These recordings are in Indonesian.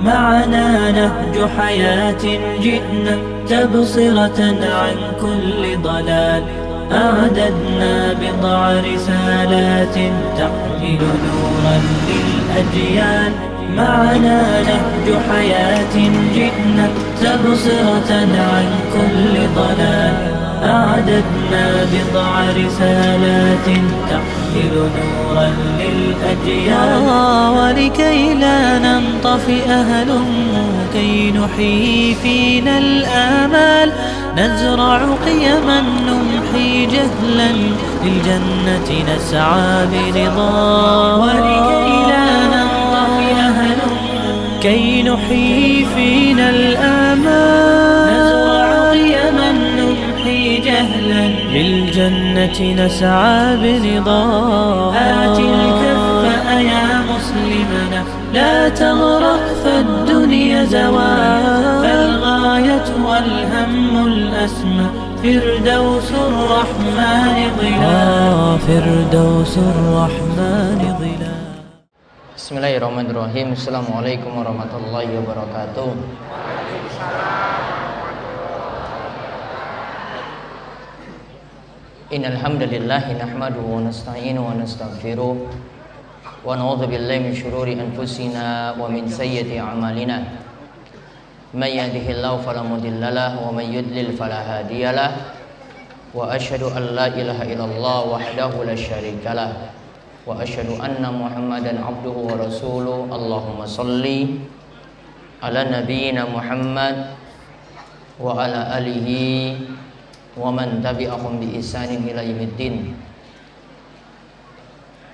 معنا نهج حياة جئنا تبصرة عن كل ضلال، أعددنا بضع رسالات تحمل نورا للأجيال. معنا نهج حياة جئنا تبصرة عن كل ضلال، أعددنا بضع رسالات تحمل نورا للأجيال. ولكي لا ننطفئ هلم كي نحيي فينا الآمال، نزرع قيما نمحي جهلا للجنة نسعى برضا. ولكي لا ننطفئ هلم كي نحيي فينا الآمال، نزرع قيما نمحي جهلا للجنة نسعى برضا. آت الكف يا مسلمنا لا تغرق فالدنيا زوال، فالغاية والهم الأسمى فردوس الرحمن ظلال. فردوس الرحمن ظلال. Bismillahirrahmanirrahim. Assalamualaikum warahmatullahi wabarakatuh. Innal hamdalillah nahmaduhu wa nasta'inuhu wa nastaghfiruh wa na'udzu billahi min shururi anfusina wa min sayyiati a'malina. May yahdihillahu fala mudilla lahu wa may yudlil fala hadiyalah. Wa asyhadu an la ilaha illallah wahdahu la syarika lah. Wa asyhadu anna Muhammadan abduhu wa rasuluh. Allahumma shalli ala nabiyyina Muhammad wa ala alihi wa man tabi'ahum bi ihsanin ila yaumiddin.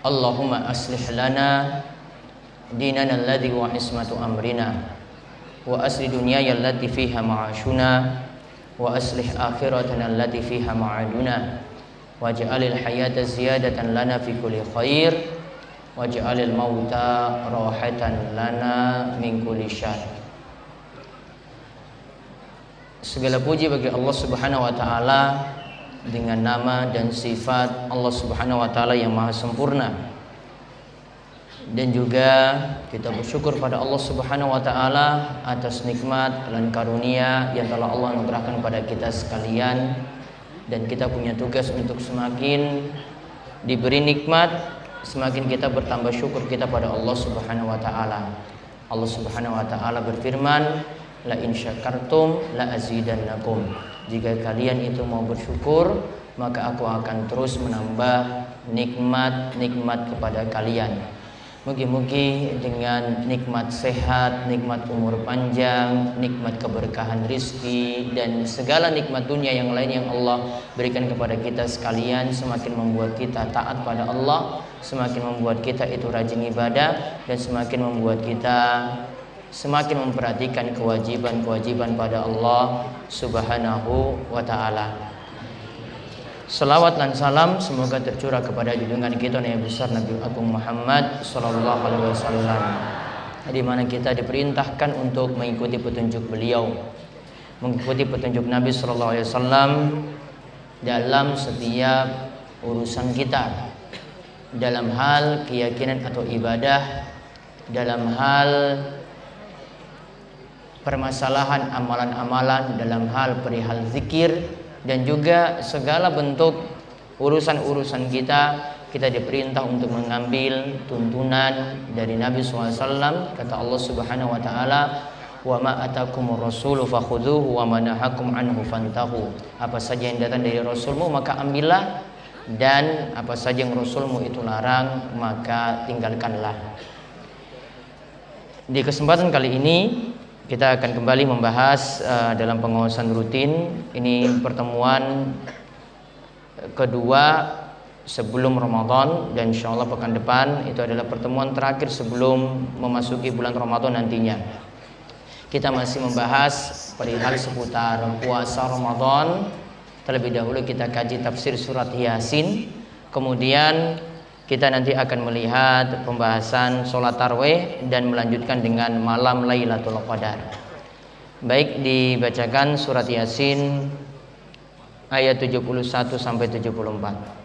Allahumma aslih lana dinana alladhi wa ismatu amrina wa asli dunyaya allati fiha ma'ashuna wa aslih akhiratana allati fiha ma'aduna waj'alil hayata ziyadatan lana fi kulli khair waj'alil mauta rahatan lana min kulli syarr. Segala puji bagi Allah Subhanahu wa taala dengan nama dan sifat Allah Subhanahu wa taala yang maha sempurna. Dan juga kita bersyukur pada Allah Subhanahu wa taala atas nikmat dan karunia yang telah Allah anugerahkan pada kita sekalian. Dan kita punya tugas untuk semakin diberi nikmat, semakin kita bertambah syukur kita pada Allah Subhanahu wa taala. Allah Subhanahu wa taala berfirman, la in syakartum la azidannakum. Jika kalian itu mau bersyukur, maka aku akan terus menambah nikmat-nikmat kepada kalian. Mugi-mugi dengan nikmat sehat, nikmat umur panjang, nikmat keberkahan rizki, dan segala nikmat dunia yang lain yang Allah berikan kepada kita sekalian semakin membuat kita taat pada Allah, semakin membuat kita itu rajin ibadah, dan semakin membuat kita semakin memperhatikan kewajiban-kewajiban pada Allah Subhanahu wa ta'ala. Salawat dan salam semoga tercurah kepada junjungan kita Nabi besar Nabi Agung Muhammad sallallahu alaihi wasallam, di mana kita diperintahkan untuk mengikuti petunjuk beliau, mengikuti petunjuk Nabi sallallahu alaihi wasallam dalam setiap urusan kita, dalam hal keyakinan atau ibadah, dalam hal permasalahan amalan-amalan, dalam hal perihal zikir, dan juga segala bentuk urusan-urusan kita diperintah untuk mengambil tuntunan dari Nabi SAW. Kata Allah Subhanahu wa taala, wa ma atakumur rasulu fakhudhuhu wa ma nahakum anhu fantahu. Apa saja yang datang dari Rasulmu maka ambillah, dan apa saja yang Rasulmu itu larang maka tinggalkanlah. Di kesempatan kali ini kita akan kembali membahas dalam pengawasan rutin. Ini pertemuan kedua sebelum Ramadan, dan insya Allah pekan depan itu adalah pertemuan terakhir sebelum memasuki bulan Ramadan nantinya. Kita masih membahas perihal seputar puasa Ramadan. Terlebih dahulu kita kaji tafsir surat Yasin, Kemudian kita nanti akan melihat pembahasan sholat tarawih dan melanjutkan dengan malam Lailatul Qadar. Baik, dibacakan surat Yasin ayat 71 sampai 74.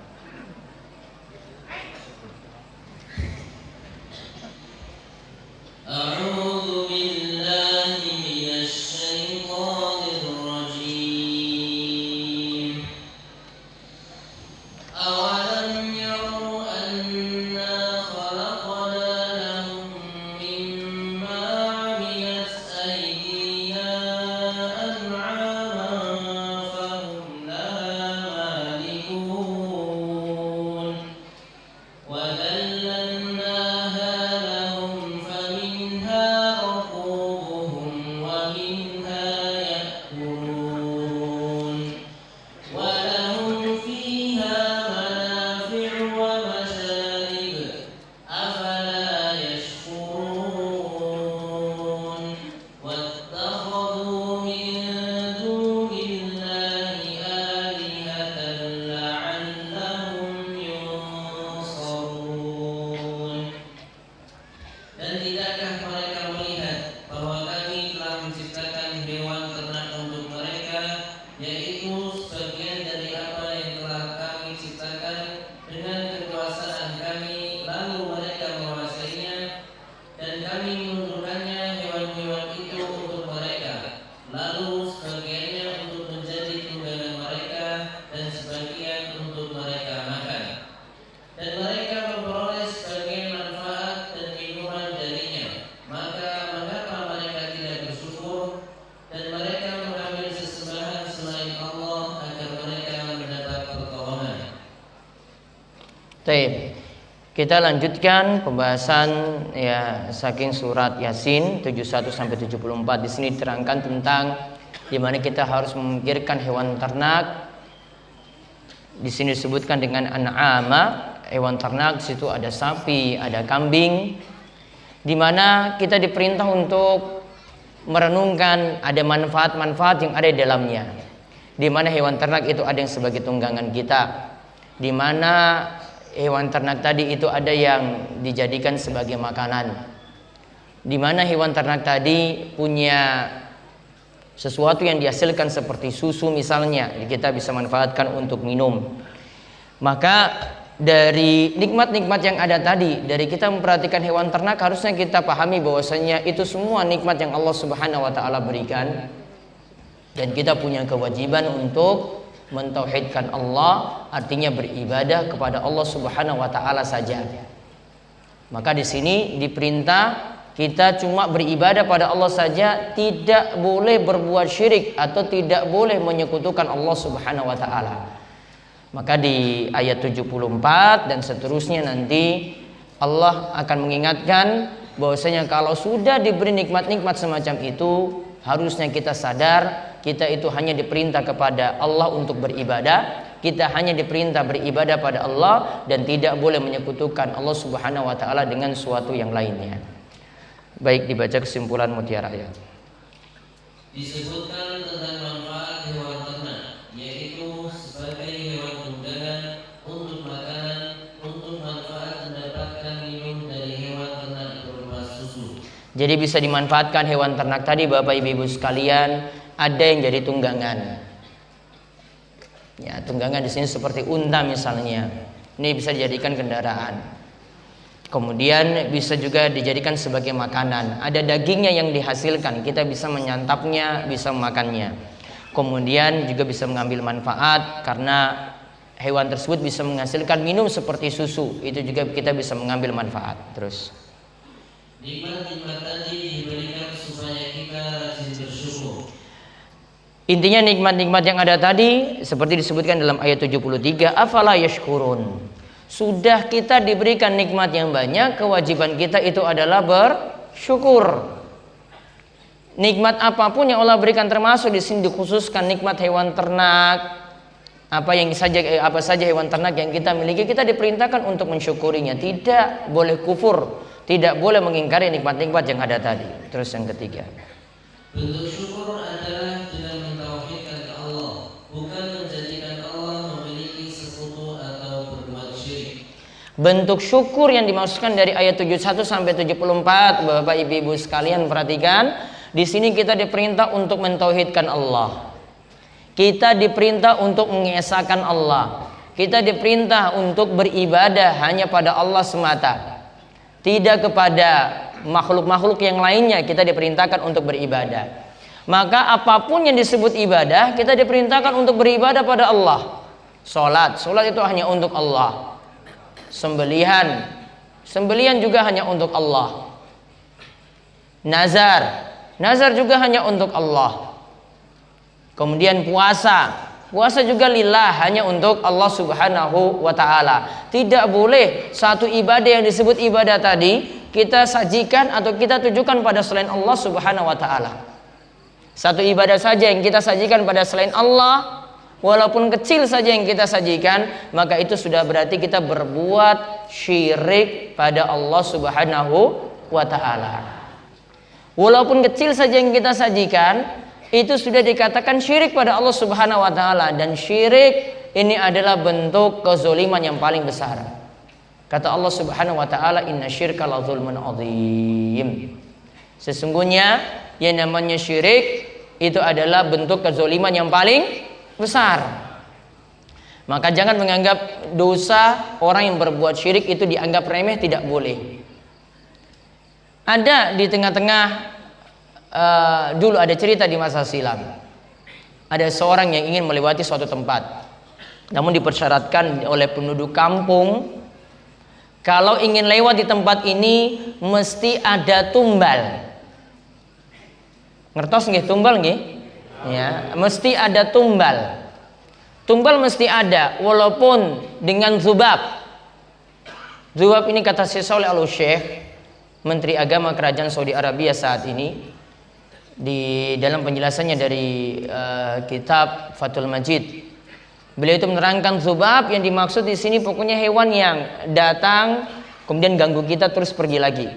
Baik, kita lanjutkan pembahasan ya saking surat Yasin 71 sampai 74. Di sini diterangkan tentang di mana kita harus memikirkan hewan ternak. Di sini disebutkan dengan an'ama, hewan ternak. Di situ ada sapi, ada kambing. Di mana kita diperintah untuk merenungkan ada manfaat-manfaat yang ada di dalamnya. Di mana hewan ternak itu ada yang sebagai tunggangan kita. Di mana hewan ternak tadi itu ada yang dijadikan sebagai makanan. Di mana hewan ternak tadi punya sesuatu yang dihasilkan seperti susu misalnya, kita bisa manfaatkan untuk minum. Maka dari nikmat-nikmat yang ada tadi, dari kita memperhatikan hewan ternak, harusnya kita pahami bahwasanya itu semua nikmat yang Allah Subhanahu wa taala berikan, dan kita punya kewajiban untuk mentauhidkan Allah, artinya beribadah kepada Allah Subhanahu wa taala saja. Maka di sini diperintah kita cuma beribadah pada Allah saja, tidak boleh berbuat syirik atau tidak boleh menyekutukan Allah Subhanahu wa taala. Maka di ayat 74 dan seterusnya nanti Allah akan mengingatkan bahwasanya kalau sudah diberi nikmat-nikmat semacam itu, harusnya kita sadar kita itu hanya diperintah kepada Allah untuk beribadah. Kita hanya diperintah beribadah pada Allah dan tidak boleh menyekutukan Allah Subhanahu wa taala dengan suatu yang lainnya. Baik, dibaca kesimpulan mutiara ayat. Disebutkan tentang manfaat hewan ternak, yaitu sebagai hewan tunggangan untuk makanan, untuk manfaat mendapatkan minum dari hewan ternak berupa susu. Jadi bisa dimanfaatkan hewan ternak tadi, Bapak Ibu sekalian. Ada yang jadi tunggangan. Ya, tunggangan di sini seperti unta misalnya. Ini bisa dijadikan kendaraan. Kemudian bisa juga dijadikan sebagai makanan. Ada dagingnya yang dihasilkan, kita bisa menyantapnya, bisa memakannya. Kemudian juga bisa mengambil manfaat karena hewan tersebut bisa menghasilkan minum seperti susu. Itu juga kita bisa mengambil manfaat. Terus Nikmat-nikmat tadi diberikan supaya kita rajin bersyukur. intinya nikmat-nikmat yang ada tadi seperti disebutkan dalam ayat 73, afala yashkurun. Sudah kita diberikan nikmat yang banyak, kewajiban kita itu adalah bersyukur. Nikmat apapun yang Allah berikan, termasuk di sini dikhususkan nikmat hewan ternak. Apa saja hewan ternak yang kita miliki, kita diperintahkan untuk mensyukurinya. Tidak boleh kufur, tidak boleh mengingkari nikmat-nikmat yang ada tadi. Terus yang ketiga, Bentuk syukur adalah dengan mentauhidkan Allah, bukan menjadikan Allah memiliki sekutu atau berbuat syirik. Bentuk syukur yang dimaksudkan dari ayat 71 sampai 74, Bapak Ibu sekalian perhatikan. Di sini kita diperintah untuk mentauhidkan Allah. Kita diperintah untuk mengesahkan Allah. Kita diperintah untuk beribadah hanya pada Allah semata. Tidak kepada makhluk-makhluk yang lainnya kita diperintahkan untuk beribadah. Maka apapun yang disebut ibadah, kita diperintahkan untuk beribadah pada Allah. Salat itu hanya untuk Allah. Sembelihan juga hanya untuk Allah. Nazar juga hanya untuk Allah. Kemudian puasa juga lillah, hanya untuk Allah Subhanahu wa ta'ala. Tidak boleh satu ibadah yang disebut ibadah tadi kita sajikan atau kita tujukan pada selain Allah Subhanahu wa ta'ala. Satu ibadah saja yang kita sajikan pada selain Allah, walaupun kecil saja yang kita sajikan, maka itu sudah berarti kita berbuat syirik pada Allah Subhanahu wa ta'ala. Walaupun kecil saja yang kita sajikan, itu sudah dikatakan syirik pada Allah Subhanahu wa ta'ala. Dan syirik ini adalah bentuk kezaliman yang paling besar. Kata Allah Subhanahu wa ta'ala, inna syirka la zulmun adzim. Sesungguhnya yang namanya syirik itu adalah bentuk kezaliman yang paling besar. Maka jangan menganggap dosa orang yang berbuat syirik itu dianggap remeh, tidak boleh. Ada di tengah-tengah dulu ada cerita di masa silam. Ada seorang yang ingin melewati suatu tempat, namun dipersyaratkan oleh penduduk kampung, kalau ingin lewat di tempat ini mesti ada tumbal. Ngertos nggih tumbal nggih? Ya, mesti ada tumbal. Tumbal mesti ada, walaupun dengan zubab. Zubab ini kata Syekh Shalih Al-Syekh, Menteri Agama Kerajaan Saudi Arabia saat ini, di dalam penjelasannya dari kitab Fathul Majid. Beliau itu menerangkan zubab yang dimaksud di sini pokoknya hewan yang datang kemudian ganggu kita terus pergi lagi.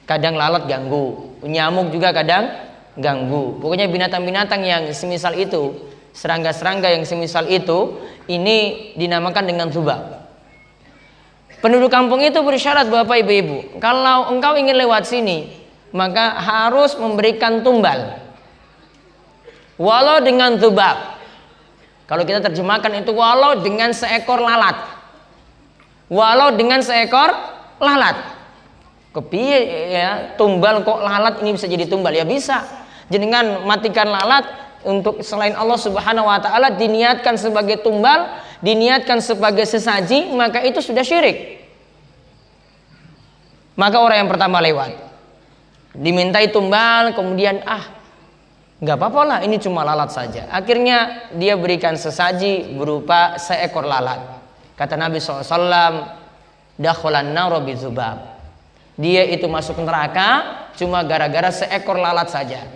Kadang lalat ganggu, nyamuk juga kadang ganggu. Pokoknya binatang-binatang yang semisal itu, serangga-serangga yang semisal itu, ini dinamakan dengan zubab. Penduduk kampung itu bersyarat, Bapak Ibu-ibu, kalau engkau ingin lewat sini, maka harus memberikan tumbal, walau dengan zubab. Kalau kita terjemahkan itu walau dengan seekor lalat. Walau dengan seekor lalat. Kepiye ya, tumbal kok lalat ini bisa jadi tumbal? Ya bisa. Jenengan matikan lalat untuk selain Allah Subhanahu wa ta'ala, diniatkan sebagai tumbal, diniatkan sebagai sesaji, maka itu sudah syirik. Maka orang yang pertama lewat dimintai tumbal, kemudian nggak apa-apa lah, ini cuma lalat saja. Akhirnya dia berikan sesaji berupa seekor lalat. Kata Nabi SAW, dakhalan nar bizubab. Dia itu masuk neraka cuma gara-gara seekor lalat saja.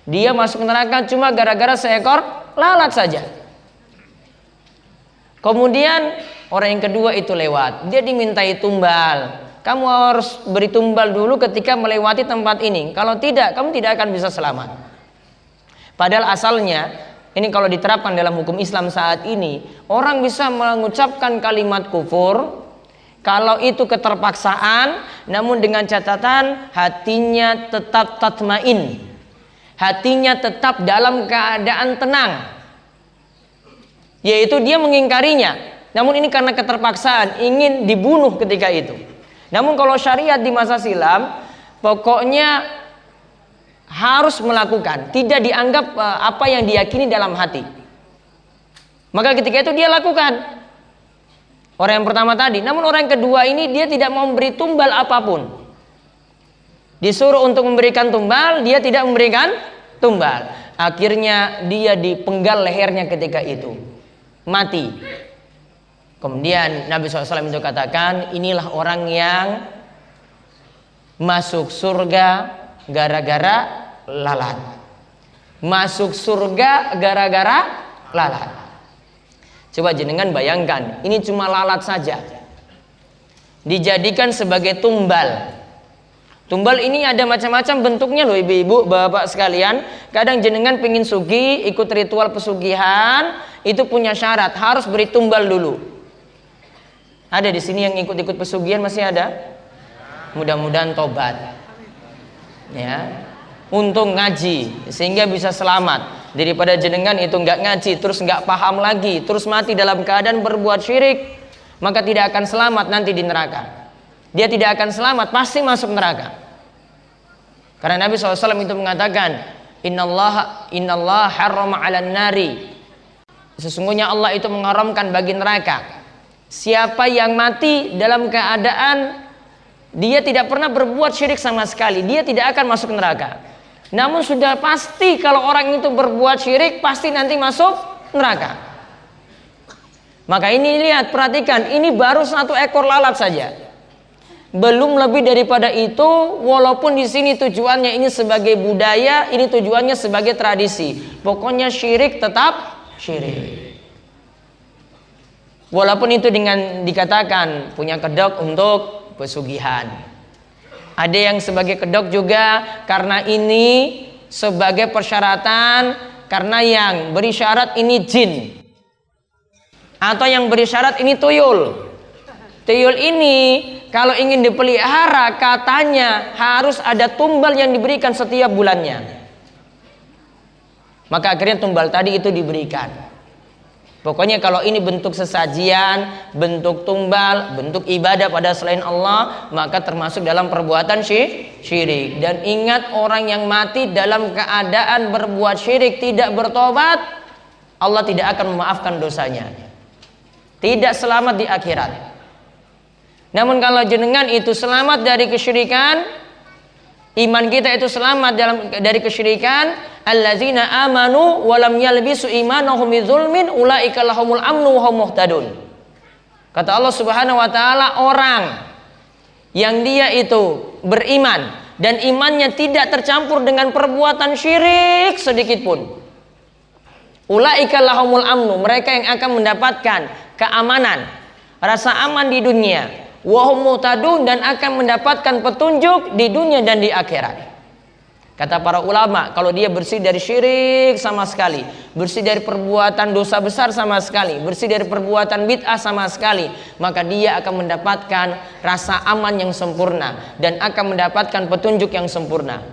Dia masuk neraka cuma gara-gara seekor lalat saja. Kemudian orang yang kedua itu lewat, dia dimintai tumbal. Kamu harus beri tumbal dulu ketika melewati tempat ini. Kalau tidak, kamu tidak akan bisa selamat. Padahal asalnya, ini kalau diterapkan dalam hukum Islam saat ini, orang bisa mengucapkan kalimat kufur kalau itu keterpaksaan, namun dengan catatan hatinya tetap tatmain, hatinya tetap dalam keadaan tenang, yaitu dia mengingkarinya, namun ini karena keterpaksaan, ingin dibunuh ketika itu. Namun kalau syariat di masa silam, pokoknya harus melakukan, tidak dianggap apa yang diyakini dalam hati. Maka ketika itu dia lakukan. Orang yang pertama tadi, namun orang yang kedua ini dia tidak mau memberi tumbal apapun. Disuruh untuk memberikan tumbal, dia tidak memberikan tumbal. Akhirnya dia dipenggal lehernya ketika itu, mati. Kemudian Nabi SAW itu katakan, inilah orang yang masuk surga gara-gara lalat. Masuk surga gara-gara lalat. Coba jenengan bayangkan, ini cuma lalat saja dijadikan sebagai tumbal. Tumbal ini ada macam-macam bentuknya loh ibu-ibu, bapak sekalian. Kadang jenengan pengen sugih, ikut ritual pesugihan, itu punya syarat, harus beri tumbal dulu. Ada di sini yang ikut-ikut pesugihan masih ada? Mudah-mudahan tobat. Ya. Untung ngaji sehingga bisa selamat daripada jenengan itu nggak ngaji terus nggak paham lagi terus mati dalam keadaan berbuat syirik, maka tidak akan selamat nanti di neraka. Dia tidak akan selamat, pasti masuk neraka. Karena Nabi SAW itu mengatakan, Innallaha harrama 'alan nari. Sesungguhnya Allah itu mengharamkan bagi neraka siapa yang mati dalam keadaan dia tidak pernah berbuat syirik sama sekali, dia tidak akan masuk neraka. Namun sudah pasti kalau orang itu berbuat syirik pasti nanti masuk neraka. Maka ini lihat, perhatikan, ini baru 1 ekor lalat saja. Belum lebih daripada itu, walaupun di sini tujuannya ini sebagai budaya, ini tujuannya sebagai tradisi. Pokoknya syirik tetap syirik. Walaupun itu dengan dikatakan punya kedok untuk pesugihan. Ada yang sebagai kedok juga karena ini sebagai persyaratan, karena yang beri syarat ini jin atau yang beri syarat ini tuyul. Tuyul ini kalau ingin dipelihara katanya harus ada tumbal yang diberikan setiap bulannya. Maka akhirnya tumbal tadi itu diberikan. Pokoknya kalau ini bentuk sesajian, bentuk tumbal, bentuk ibadah pada selain Allah, maka termasuk dalam perbuatan syirik. Dan ingat, orang yang mati dalam keadaan berbuat syirik tidak bertobat, Allah tidak akan memaafkan dosanya. Tidak selamat di akhirat. Namun kalau jenengan itu selamat dari kesyirikan, iman kita itu selamat dari kesyirikan, allazina amanu walam yalbisu imanahum bidzulmin ulaika lahumul amnu wa hum muhtadun. Kata Allah Subhanahu wa taala, orang yang dia itu beriman dan imannya tidak tercampur dengan perbuatan syirik sedikit pun, ulaika lahumul amnu, mereka yang akan mendapatkan keamanan, rasa aman di dunia, wa hum muhtadun, dan akan mendapatkan petunjuk di dunia dan di akhirat. Kata para ulama, kalau dia bersih dari syirik sama sekali, bersih dari perbuatan dosa besar sama sekali, bersih dari perbuatan bid'ah sama sekali, maka dia akan mendapatkan rasa aman yang sempurna dan akan mendapatkan petunjuk yang sempurna.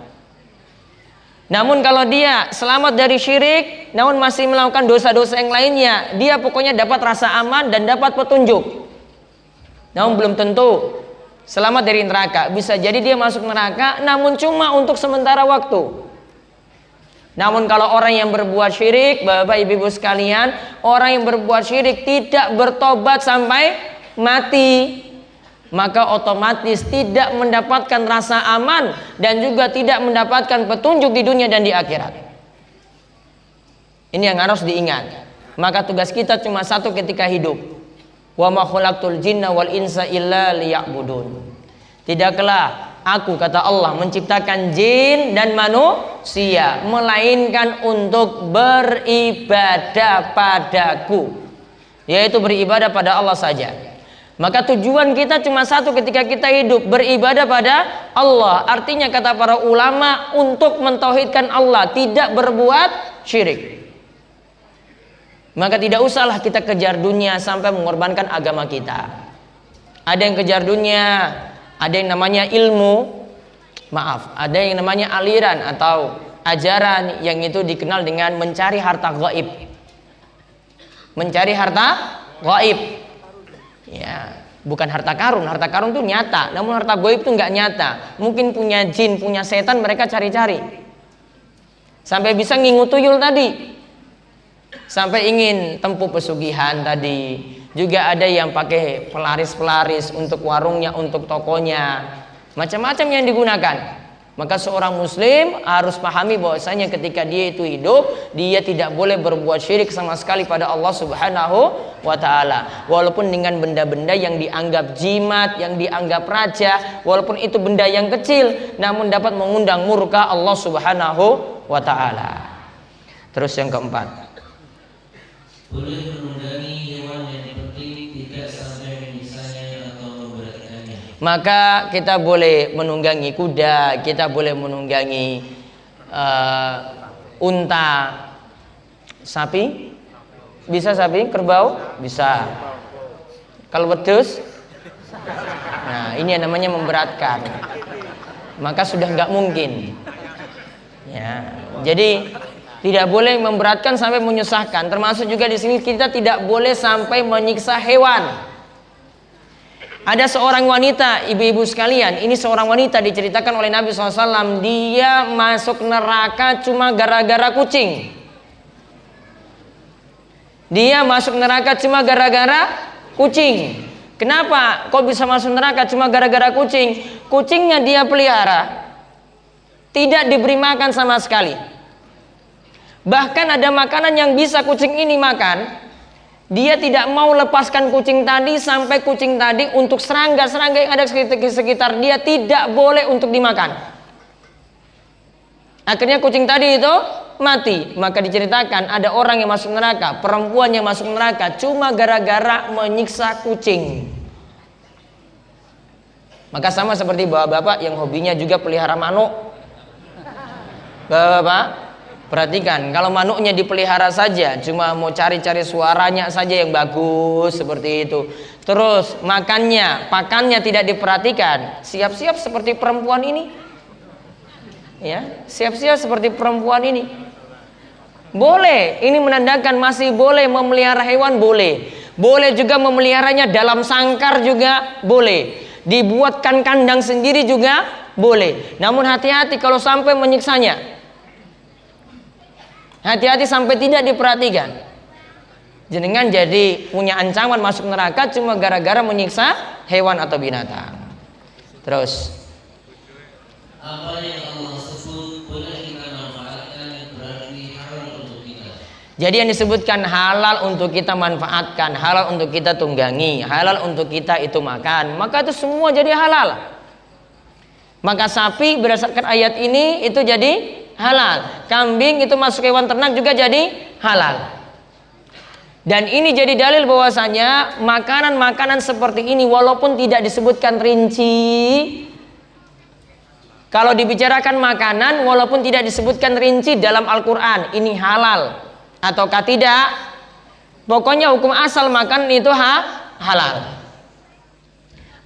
Namun kalau dia selamat dari syirik, namun masih melakukan dosa-dosa yang lainnya, dia pokoknya dapat rasa aman dan dapat petunjuk. Namun belum tentu selamat dari neraka. Bisa jadi dia masuk neraka, namun cuma untuk sementara waktu. Namun kalau orang yang berbuat syirik, Bapak Ibu sekalian, orang yang berbuat syirik tidak bertobat sampai mati, maka otomatis tidak mendapatkan rasa aman dan juga tidak mendapatkan petunjuk di dunia dan di akhirat. Ini yang harus diingat. Maka tugas kita cuma satu ketika hidup. Wa ma khalaqtul jinna wal insa illa liya'budun. Tidaklah aku, kata Allah, menciptakan jin dan manusia melainkan untuk beribadah padaku, yaitu beribadah pada Allah saja. Maka tujuan kita cuma satu ketika kita hidup, beribadah pada Allah. Artinya kata para ulama, untuk mentauhidkan Allah, tidak berbuat syirik. Maka tidak usahlah kita kejar dunia sampai mengorbankan agama kita. Ada yang kejar dunia, ada yang namanya ilmu, ada yang namanya aliran atau ajaran yang itu dikenal dengan mencari harta gaib. Mencari harta gaib. Ya, bukan harta karun. Harta karun itu nyata, namun harta gaib itu nggak nyata. Mungkin punya jin, punya setan, mereka cari-cari. Sampai bisa ngingu tuyul tadi. Sampai ingin tempuh pesugihan tadi. Juga ada yang pakai pelaris-pelaris untuk warungnya, untuk tokonya, macam-macam yang digunakan. Maka seorang muslim harus pahami bahwasanya ketika dia itu hidup, dia tidak boleh berbuat syirik sama sekali pada Allah Subhanahu wa ta'ala. Walaupun dengan benda-benda yang dianggap jimat, yang dianggap raja, walaupun itu benda yang kecil, namun dapat mengundang murka Allah Subhanahu wa ta'ala. Terus yang keempat, boleh menunggangi hewan yang penting tidak sampai menyiksanya atau memberatkannya. Maka kita boleh menunggangi kuda, kita boleh menunggangi unta, sapi, bisa sapi, kerbau, bisa. Kalau wedhus, nah ini yang namanya memberatkan. Maka sudah nggak mungkin. Ya, jadi tidak boleh memberatkan sampai menyusahkan. Termasuk juga di sini kita tidak boleh sampai menyiksa hewan. Ada seorang wanita, ibu-ibu sekalian, ini seorang wanita diceritakan oleh Nabi SAW, dia masuk neraka cuma gara-gara kucing. Dia masuk neraka cuma gara-gara kucing. Kenapa kok bisa masuk neraka cuma gara-gara kucing? Kucingnya dia pelihara, tidak diberi makan sama sekali. Bahkan ada makanan yang bisa kucing ini makan, dia tidak mau lepaskan kucing tadi sampai kucing tadi untuk serangga-serangga yang ada di sekitar dia tidak boleh untuk dimakan. Akhirnya kucing tadi itu mati. Maka diceritakan ada orang yang masuk neraka, perempuan yang masuk neraka cuma gara-gara menyiksa kucing. Maka sama seperti bapak-bapak yang hobinya juga pelihara manuk. Bapak-bapak, perhatikan, kalau manuknya dipelihara saja, cuma mau cari-cari suaranya saja yang bagus seperti itu. Terus makannya, pakannya tidak diperhatikan, siap-siap seperti perempuan ini. Ya, siap-siap seperti perempuan ini. Boleh, ini menandakan masih boleh memelihara hewan, boleh. Boleh juga memeliharanya dalam sangkar juga boleh. Dibuatkan kandang sendiri juga boleh. Namun hati-hati kalau sampai menyiksanya. Hati-hati sampai tidak diperhatikan. Jenengan jadi punya ancaman masuk neraka cuma gara-gara menyiksa hewan atau binatang. Terus, apa yang Allah sebut boleh kita manfaatkan berarti halal untuk kita. jadi yang disebutkan halal untuk kita manfaatkan, halal untuk kita tunggangi, halal untuk kita itu makan, maka itu semua jadi halal. Maka sapi berdasarkan ayat ini itu jadi halal. Kambing itu masuk hewan ternak juga jadi halal. Dan ini jadi dalil bahwasanya makanan-makanan seperti ini walaupun tidak disebutkan rinci, kalau dibicarakan makanan walaupun tidak disebutkan rinci dalam Al-Quran, ini halal ataukah tidak, pokoknya hukum asal makanan itu halal.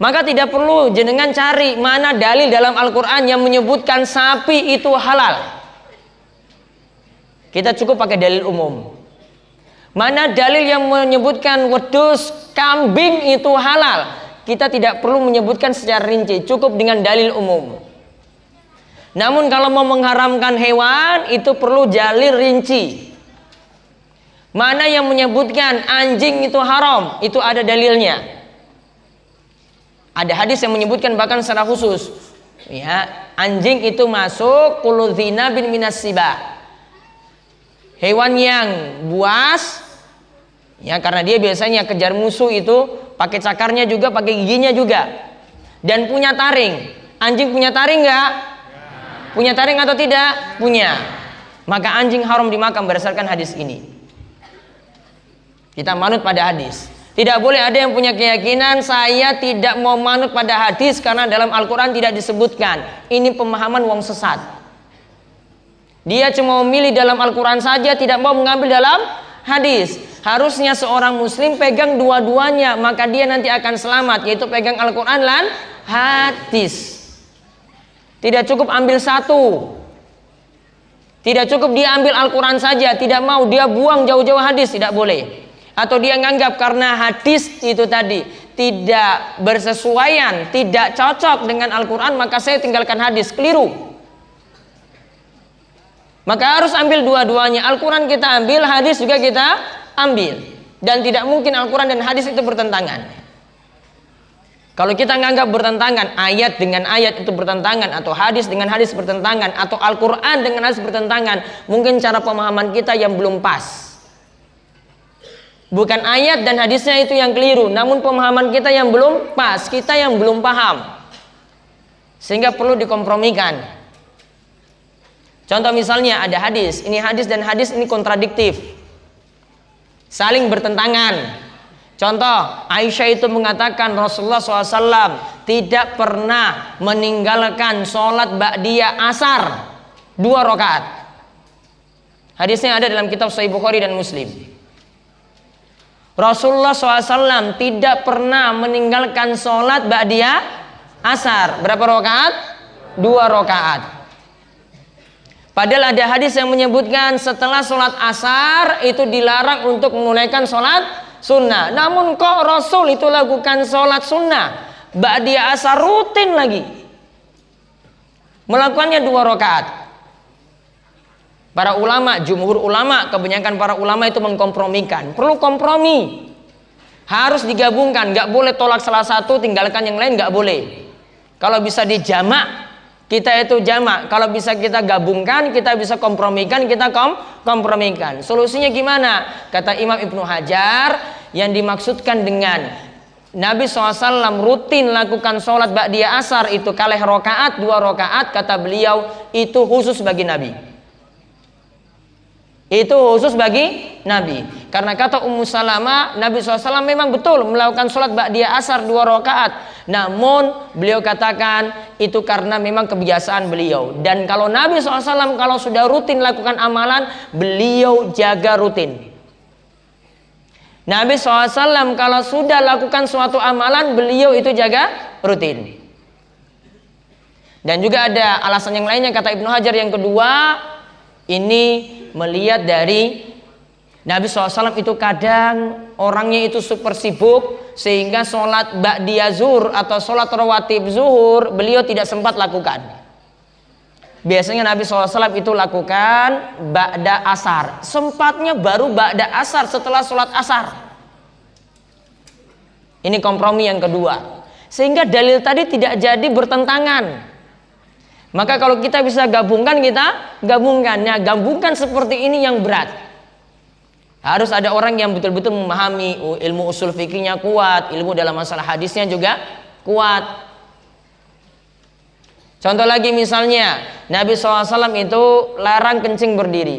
Maka tidak perlu jenengan cari mana dalil dalam Al-Quran yang menyebutkan sapi itu halal. Kita cukup pakai dalil umum. Mana dalil yang menyebutkan wedhus, kambing itu halal? Kita tidak perlu menyebutkan secara rinci, cukup dengan dalil umum. Namun kalau mau mengharamkan hewan itu perlu dalil rinci. Mana yang menyebutkan anjing itu haram? Itu ada dalilnya. Ada hadis yang menyebutkan bahkan secara khusus. Ya, anjing itu masuk kullu dzinabin minas siba. Hewan yang buas, ya karena dia biasanya kejar musuh itu pakai cakarnya juga, pakai giginya juga, dan punya taring. Anjing punya taring nggak? Punya taring atau tidak? Punya. Maka anjing haram dimakan berdasarkan hadis ini. Kita manut pada hadis. Tidak boleh ada yang punya keyakinan saya tidak mau manut pada hadis karena dalam Al-Quran tidak disebutkan. Ini pemahaman wong sesat. Dia cuma memilih dalam Al-Quran saja, tidak mau mengambil dalam hadis. Harusnya seorang muslim pegang dua-duanya, maka dia nanti akan selamat, yaitu pegang Al-Quran dan hadis. Tidak cukup ambil satu. Tidak cukup dia ambil Al-Quran saja, tidak mau, dia buang jauh-jauh hadis, tidak boleh. Atau dia nganggap karena hadis itu tadi tidak bersesuaian, tidak cocok dengan Al-Quran, maka saya tinggalkan hadis. Keliru. Maka harus ambil dua-duanya. Al-Quran kita ambil, hadis juga kita ambil. Dan tidak mungkin Al-Quran dan hadis itu bertentangan. Kalau kita nganggap bertentangan, ayat dengan ayat itu bertentangan, atau hadis dengan hadis bertentangan, atau Al-Quran dengan hadis bertentangan, mungkin cara pemahaman kita yang belum pas. Bukan ayat dan hadisnya itu yang keliru, namun pemahaman kita yang belum pas, kita yang belum paham. Sehingga perlu dikompromikan. Contoh misalnya ada hadis, ini hadis dan hadis ini kontradiktif, saling bertentangan. Contoh, Aisyah itu mengatakan Rasulullah SAW tidak pernah meninggalkan sholat ba'diyah asar 2 rakaat. Hadisnya ada dalam kitab Sahih Bukhari dan Muslim. Rasulullah SAW tidak pernah meninggalkan sholat ba'diyah asar. Berapa rakaat? 2 rakaat. Padahal ada hadis yang menyebutkan setelah sholat asar itu dilarang untuk menunaikan sholat sunnah. Namun kok Rasul itu lakukan sholat sunnah ba'diyah asar rutin lagi, melakukannya 2 rakaat. Para ulama, jumhur ulama, kebanyakan para ulama itu mengkompromikan. Perlu kompromi, harus digabungkan. Gak boleh tolak salah satu, tinggalkan yang lain, gak boleh. Kalau bisa dijamak, kita itu jamak. Kalau bisa kita gabungkan, kita bisa kompromikan, kita kompromikan. Solusinya gimana? Kata Imam Ibnu Hajar, yang dimaksudkan dengan Nabi SAW rutin lakukan sholat ba'diyah asar itu kalih rakaat, 2 rakaat, kata beliau itu khusus bagi Nabi. Itu khusus bagi Nabi. Karena kata Ummu Salamah, Nabi SAW memang betul melakukan sholat ba'diyah asar 2 rakaat. Namun beliau katakan itu karena memang kebiasaan beliau. Dan kalau Nabi SAW kalau sudah rutin lakukan amalan, beliau jaga rutin. Nabi SAW kalau sudah lakukan suatu amalan, beliau itu jaga rutin. Dan juga ada alasan yang lainnya, kata Ibnu Hajar, yang kedua, ini melihat dari Nabi SAW itu kadang orangnya itu super sibuk sehingga sholat ba'diyah zuhur atau sholat rawatib zuhur beliau tidak sempat lakukan. Biasanya Nabi SAW itu lakukan ba'da asar, sempatnya baru ba'da asar, setelah sholat asar. Ini kompromi yang kedua, sehingga dalil tadi tidak jadi bertentangan. Maka kalau kita bisa gabungkan, kita gabungkan. Nah, gabungkan seperti ini yang berat. Harus ada orang yang betul-betul memahami ilmu usul fikihnya kuat, ilmu dalam masalah hadisnya juga kuat. Contoh lagi misalnya, Nabi SAW itu larang kencing berdiri.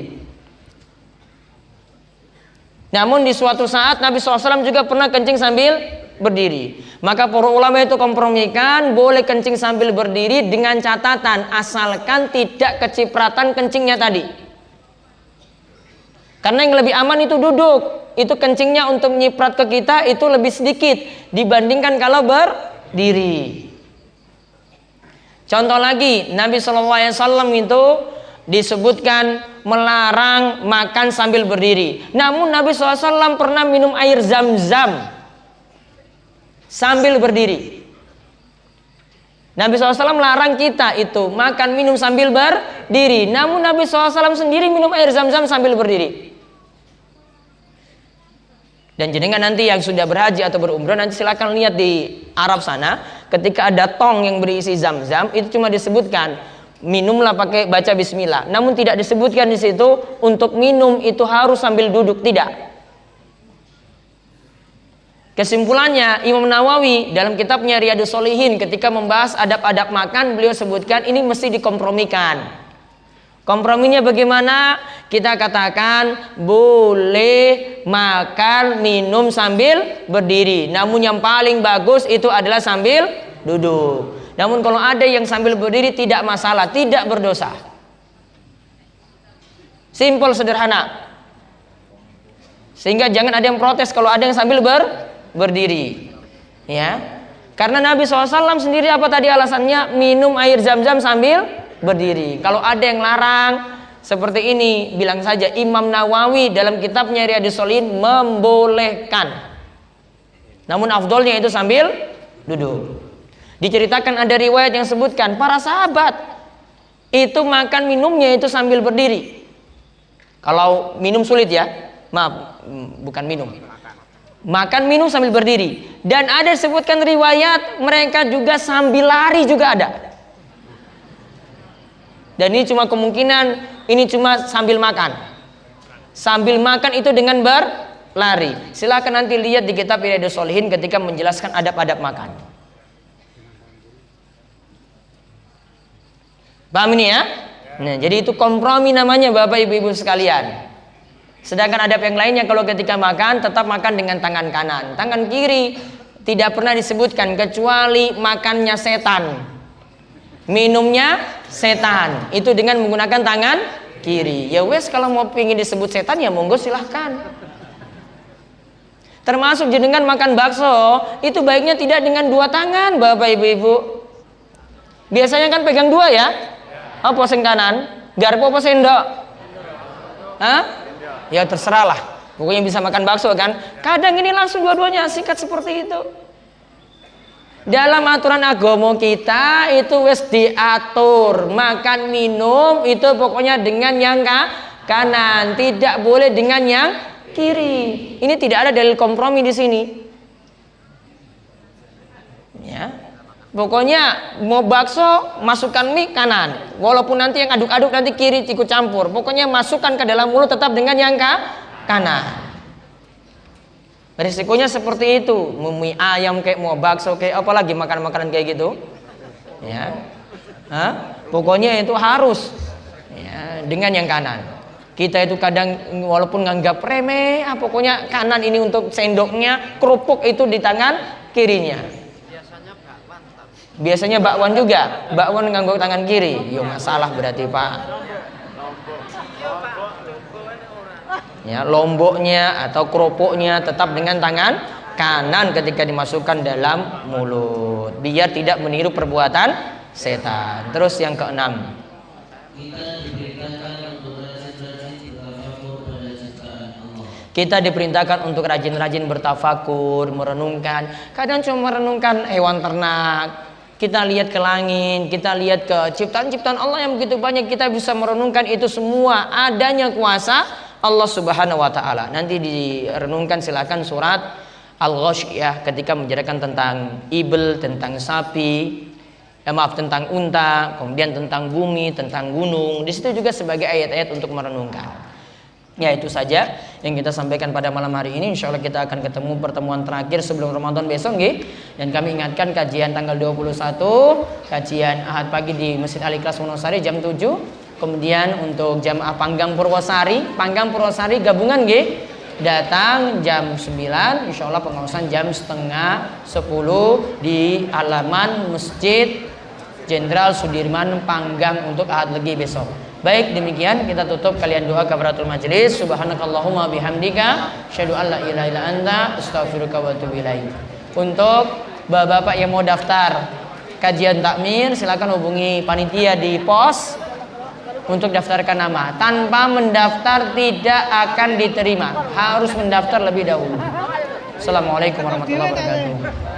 Namun di suatu saat Nabi SAW juga pernah kencing sambil berdiri. Maka para ulama itu kompromikan boleh kencing sambil berdiri dengan catatan asalkan tidak kecipratan kencingnya tadi. Karena yang lebih aman itu duduk. Itu kencingnya untuk nyiprat ke kita itu lebih sedikit dibandingkan kalau berdiri. Contoh lagi, Nabi SAW itu disebutkan melarang makan sambil berdiri. Namun Nabi SAW pernah minum air zam-zam sambil berdiri. Nabi SAW larang kita itu makan minum sambil berdiri. Namun Nabi SAW sendiri minum air zam-zam sambil berdiri. Dan jenengan nanti yang sudah berhaji atau berumrah nanti silakan lihat di Arab sana, ketika ada tong yang berisi zam-zam itu cuma disebutkan minumlah pakai baca bismillah. Namun tidak disebutkan di situ untuk minum itu harus sambil duduk, tidak. Kesimpulannya, Imam Nawawi dalam kitabnya Riyadhus Shalihin ketika membahas adab-adab makan, beliau sebutkan ini mesti dikompromikan. Komprominya bagaimana? Kita katakan boleh makan minum sambil berdiri. Namun yang paling bagus itu adalah sambil duduk. Namun kalau ada yang sambil berdiri tidak masalah, tidak berdosa. Simpel, sederhana. Sehingga jangan ada yang protes kalau ada yang sambil berdiri, ya. Karena Nabi SAW sendiri apa tadi alasannya? Minum air zam-zam sambil berdiri. Kalau ada yang larang seperti ini, bilang saja Imam Nawawi dalam kitabnya Riyadhus Shalihin membolehkan. Namun afdolnya itu sambil duduk. Diceritakan ada riwayat yang sebutkan para sahabat itu makan minumnya itu sambil berdiri. Kalau minum sulit ya, maaf, bukan minum. Makan minum sambil berdiri. Dan ada disebutkan riwayat mereka juga sambil lari juga ada. Dan ini cuma kemungkinan ini cuma sambil makan. Sambil makan itu dengan berlari. Silakan nanti lihat di kitab Riyadhus Shalihin ketika menjelaskan adab-adab makan. Paham ini ya? Nah, jadi itu kompromi namanya Bapak Ibu sekalian. Sedangkan adab yang lainnya kalau ketika makan tetap makan dengan tangan kanan. Tangan kiri tidak pernah disebutkan kecuali makannya setan, minumnya setan. Itu dengan menggunakan tangan kiri. Ya wes, kalau mau pingin disebut setan ya monggo silahkan. Termasuk jenengan makan bakso, itu baiknya tidak dengan dua tangan, Bapak Ibu-ibu. Biasanya kan pegang dua ya. Apa sing kanan? Garpu apa sendok? Hah? Ya terserahlah. Pokoknya bisa makan bakso kan. Kadang ini langsung dua-duanya sikat seperti itu. Dalam aturan agama kita itu wis diatur, makan minum itu pokoknya dengan yang kanan, tidak boleh dengan yang kiri. Ini tidak ada dalil kompromi di sini. Ya. Pokoknya mau bakso masukkan mie kanan, walaupun nanti yang aduk-aduk nanti kiri ikut campur. Pokoknya masukkan ke dalam mulut tetap dengan yang kanan. Risikonya seperti itu, mau mie ayam kayak mau bakso kayak apalagi makanan-makanan kayak gitu. Ya. Pokoknya itu harus ya, dengan yang kanan. Kita itu kadang walaupun nganggap remeh, pokoknya kanan ini untuk sendoknya, kerupuk itu di tangan kirinya. Biasanya bakwan juga, bakwan nganggo tangan kiri. Yo masalah berarti Pak. Ya, lomboknya atau kerupuknya tetap dengan tangan kanan ketika dimasukkan dalam mulut, biar tidak meniru perbuatan setan. Terus yang keenam, kita diperintahkan untuk rajin-rajin bertafakur, merenungkan. Kadang cuma merenungkan hewan ternak, kita lihat ke langit, kita lihat ke ciptaan-ciptaan Allah yang begitu banyak, kita bisa merenungkan itu semua adanya kuasa Allah Subhanahu wa taala. Nanti direnungkan silakan surat Al-Ghasyiyah ketika menjelaskan tentang ibl, tentang sapi, tentang unta, kemudian tentang bumi, tentang gunung. Di situ juga sebagai ayat-ayat untuk merenungkan. Ya, itu saja yang kita sampaikan pada malam hari ini. Insya Allah kita akan ketemu pertemuan terakhir sebelum Ramadan besok nggih. Dan kami ingatkan kajian tanggal 21, kajian Ahad pagi di Masjid Al-Ikhlas Wonosari jam 7. Kemudian untuk jamaah Panggang Purwosari gabungan nggih, datang jam 9, insya Allah pengawasan jam setengah 10 di halaman Masjid Jenderal Sudirman Panggang untuk Ahad Legi besok. Baik, demikian kita tutup kalian doa kafaratul majelis. Subhanakallahumma bihamdika asyhadu an la ilaha illa anta astaghfiruka wa atubu ilaik. Untuk bapak-bapak yang mau daftar kajian takmir, silakan hubungi panitia di pos untuk daftarkan nama. Tanpa mendaftar tidak akan diterima, harus mendaftar lebih dahulu. Assalamualaikum warahmatullahi wabarakatuh.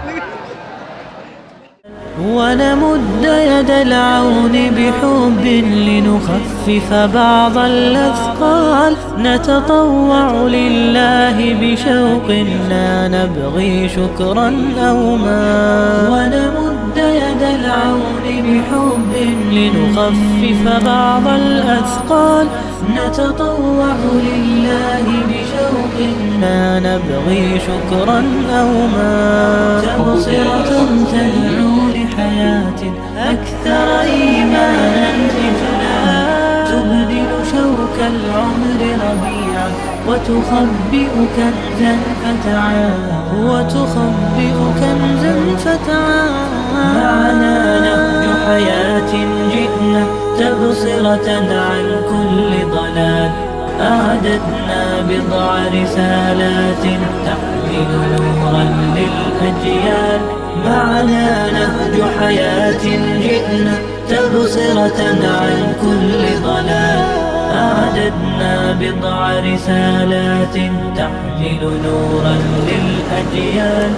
ونمد يد العون بحب لنخفف بعض الأثقال نتطوع لله بشوق لا نبغي شكرا أو ما ونمد يد العون بحب لنخفف بعض الأثقال نتطوع لله بشوق لا نبغي شكرا أو ما تبصرة تدعو لحياة أكثر إيمانا إجلالا تبدل شوك العمر ربيعا وتخبئ كنزا فتعا معنا نهج حياة جئنا تبصرة عن كل ضلال أعددنا بضع رسالات تحمل نورا للأجيال معنا نهج حياة جئنا تبصرة عن كل ضلال أعددنا بضع رسالات تحمل نورا للأجيال